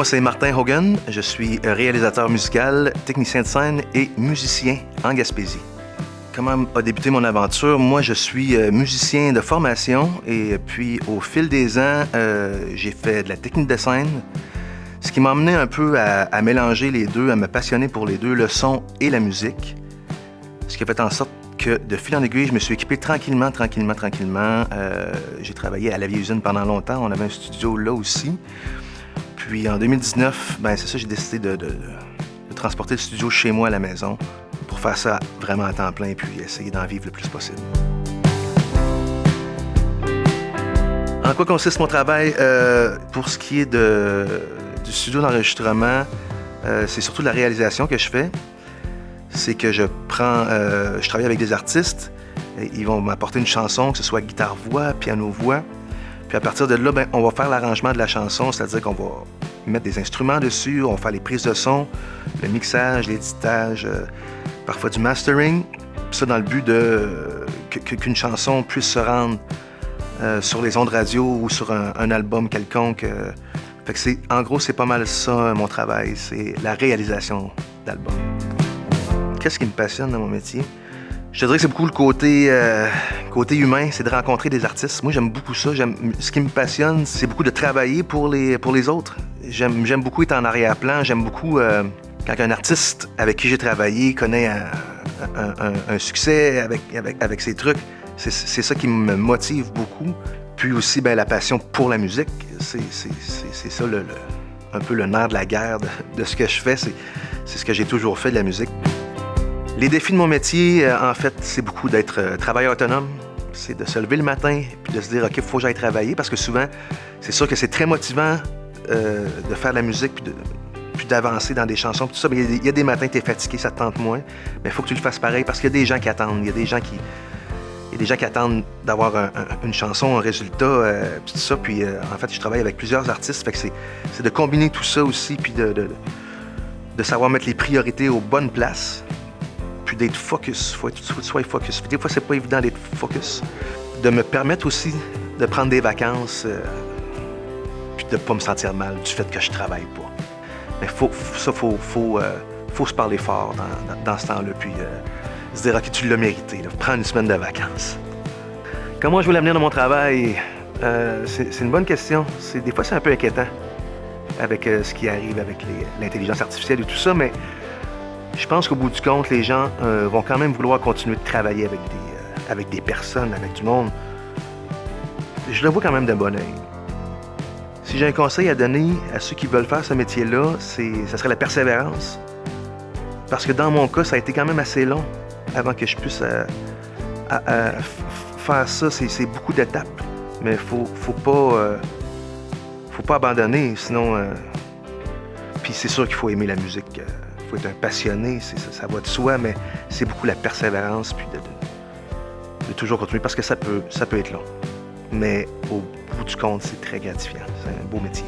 Moi, c'est Martin Hogan. Je suis réalisateur musical, technicien de scène et musicien en Gaspésie. Comment a débuté mon aventure? Moi, je suis musicien de formation et puis au fil des ans, j'ai fait de la technique de scène, ce qui m'a amené un peu à mélanger les deux, à me passionner pour les deux, le son et la musique. Ce qui a fait en sorte que de fil en aiguille, je me suis équipé tranquillement. J'ai travaillé à la vieille usine pendant longtemps. On avait un studio là aussi. Puis en 2019, c'est ça, j'ai décidé de transporter le studio chez moi à la maison pour faire ça vraiment à temps plein puis essayer d'en vivre le plus possible. En quoi consiste mon travail? Pour ce qui est du studio d'enregistrement, c'est surtout de la réalisation que je fais. C'est que je travaille avec des artistes, ils vont m'apporter une chanson, que ce soit guitare-voix, piano-voix. Puis à partir de là, on va faire l'arrangement de la chanson, c'est-à-dire qu'on va mettre des instruments dessus, on va faire les prises de son, le mixage, l'éditage, parfois du mastering. Puis ça dans le but qu'une chanson puisse se rendre sur les ondes radio ou sur un album quelconque. Fait que en gros, c'est pas mal ça, mon travail, c'est la réalisation d'albums. Qu'est-ce qui me passionne dans mon métier? Je te dirais que c'est beaucoup le côté humain, c'est de rencontrer des artistes. Moi, j'aime beaucoup ça. Ce qui me passionne, c'est beaucoup de travailler pour les autres. J'aime beaucoup être en arrière-plan. J'aime beaucoup quand un artiste avec qui j'ai travaillé connaît un succès avec ses trucs. C'est ça qui me motive beaucoup. Puis aussi, la passion pour la musique. C'est ça un peu le nerf de la guerre de ce que je fais. C'est ce que j'ai toujours fait, de la musique. Les défis de mon métier, en fait, c'est beaucoup d'être travailleur autonome. C'est de se lever le matin puis de se dire « OK, il faut que j'aille travailler » parce que souvent, c'est sûr que c'est très motivant de faire de la musique puis d'avancer dans des chansons tout ça. Mais il y a des matins, tu es fatigué, ça te tente moins. Mais il faut que tu le fasses pareil parce qu'il y a des gens qui attendent. Il y a des gens qui attendent d'avoir une chanson, un résultat, puis tout ça. Puis en fait, je travaille avec plusieurs artistes. Fait que c'est de combiner tout ça aussi puis de savoir mettre les priorités aux bonnes places. Puis d'être focus, faut que tu sois focus. Des fois, c'est pas évident d'être focus. De me permettre aussi de prendre des vacances, puis de pas me sentir mal du fait que je travaille pas. Mais faut se parler fort dans ce temps-là, puis se dire, OK, tu l'as mérité, là, prends une semaine de vacances. Comment je veux l'amener dans mon travail? C'est une bonne question. Des fois, c'est un peu inquiétant avec ce qui arrive avec l'intelligence artificielle et tout ça, mais je pense qu'au bout du compte, les gens vont quand même vouloir continuer de travailler avec des personnes, avec du monde. Je le vois quand même d'un bon œil. Si j'ai un conseil à donner à ceux qui veulent faire ce métier-là, ça serait la persévérance. Parce que dans mon cas, ça a été quand même assez long avant que je puisse faire ça. C'est beaucoup d'étapes. Mais faut pas abandonner, sinon... Puis c'est sûr qu'il faut aimer la musique. Faut être un passionné, ça va de soi, mais c'est beaucoup la persévérance puis de toujours continuer parce que ça peut être long. Mais au bout du compte, c'est très gratifiant. C'est un beau métier.